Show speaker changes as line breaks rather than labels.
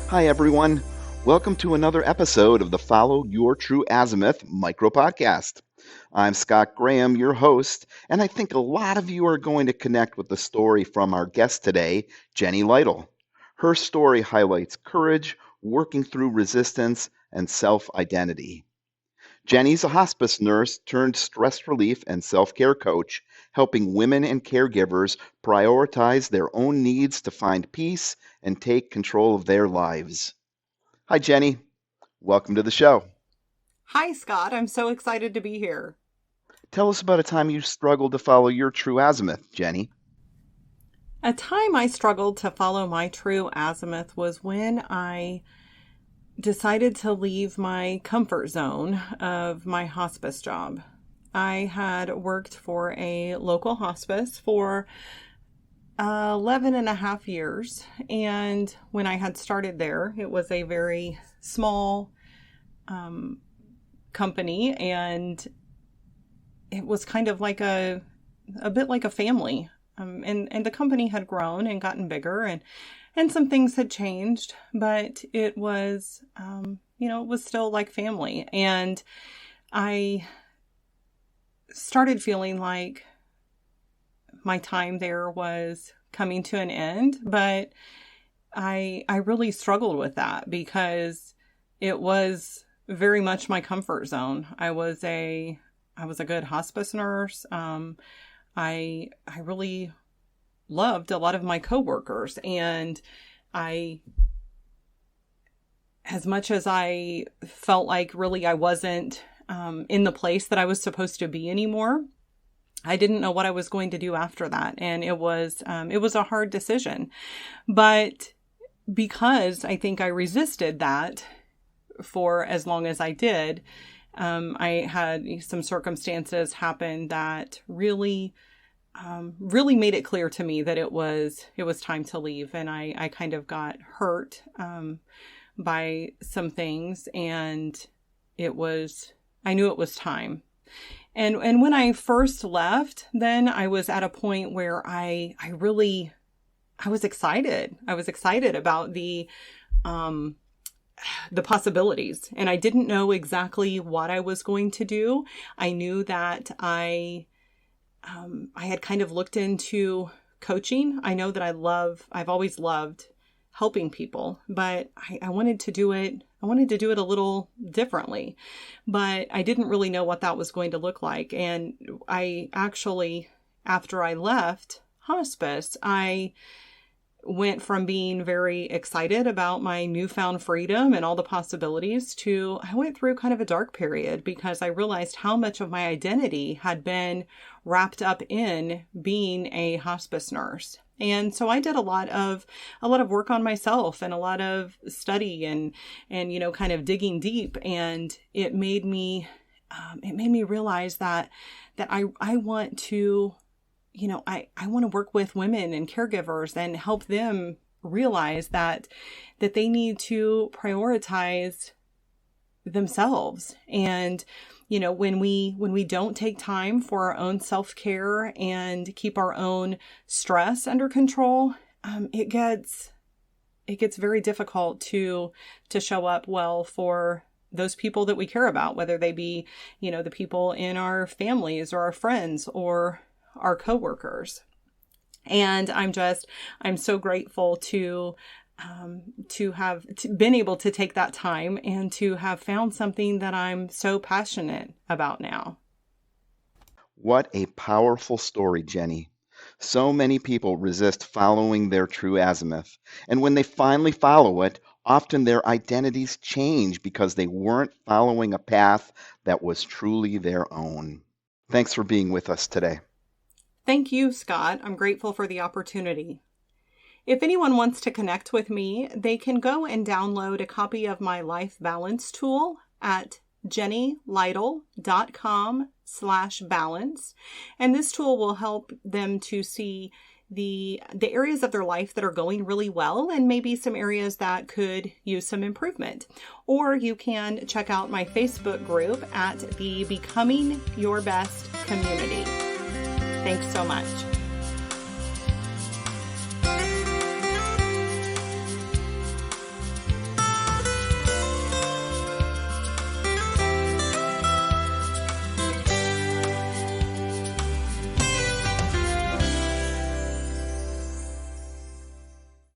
Hi, everyone. Welcome to another episode of the Follow Your True Azimuth micro podcast. I'm Scott Graham, your host, and I think a lot of you are going to connect with the story from our guest today, Jenny Lytle. Her story highlights courage, working through resistance, and self-identity. Jenny's a hospice nurse turned stress relief and self-care coach, helping women and caregivers prioritize their own needs to find peace and take control of their lives. Hi, Jenny. Welcome to the show.
Hi, Scott. I'm so excited to be here.
Tell us about a time you struggled to follow your true azimuth, Jenny.
A time I struggled to follow my true azimuth was when I decided to leave my comfort zone of my hospice job. I had worked for a local hospice for 11 and a half years. And when I had started there, it was a very small company, and it was kind of like a bit like a family. And the company had grown and gotten bigger, and some things had changed, but it was, it was still like family. And I started feeling like my time there was coming to an end, but I really struggled with that because it was very much my comfort zone. I was a good hospice nurse. I really loved a lot of my coworkers, and as much as I felt like really I wasn't in the place that I was supposed to be anymore, I didn't know what I was going to do after that. And it was a hard decision, but because I think I resisted that for as long as I did, I had some circumstances happen that really made it clear to me that it was time to leave. And I kind of got hurt by some things, and I knew it was time. And when I first left, then I was at a point where I was excited. I was excited about the possibilities, and I didn't know exactly what I was going to do. I knew that I had kind of looked into coaching. I know that I've always loved helping people, but I wanted to do it. I wanted to do it a little differently, but I didn't really know what that was going to look like. And I actually, after I left hospice, I went from being very excited about my newfound freedom and all the possibilities to I went through kind of a dark period because I realized how much of my identity had been wrapped up in being a hospice nurse. And so I did a lot of work on myself and a lot of study and kind of digging deep, and it made me realize that I want to I want to work with women and caregivers and help them realize that they need to prioritize themselves. And, when we don't take time for our own self-care and keep our own stress under control, it gets very difficult to show up well for those people that we care about, whether they be, the people in our families or our friends or our coworkers. And I'm so grateful to have been able to take that time and to have found something that I'm so passionate about now.
What a powerful story, Jenny. So many people resist following their true azimuth, and when they finally follow it, often their identities change because they weren't following a path that was truly their own. Thanks for being with us today.
Thank you, Scott. I'm grateful for the opportunity. If anyone wants to connect with me, they can go and download a copy of my life balance tool at jennylytle.com/balance. And this tool will help them to see the areas of their life that are going really well and maybe some areas that could use some improvement. Or you can check out my Facebook group at the Becoming Your Best community. Thanks so much.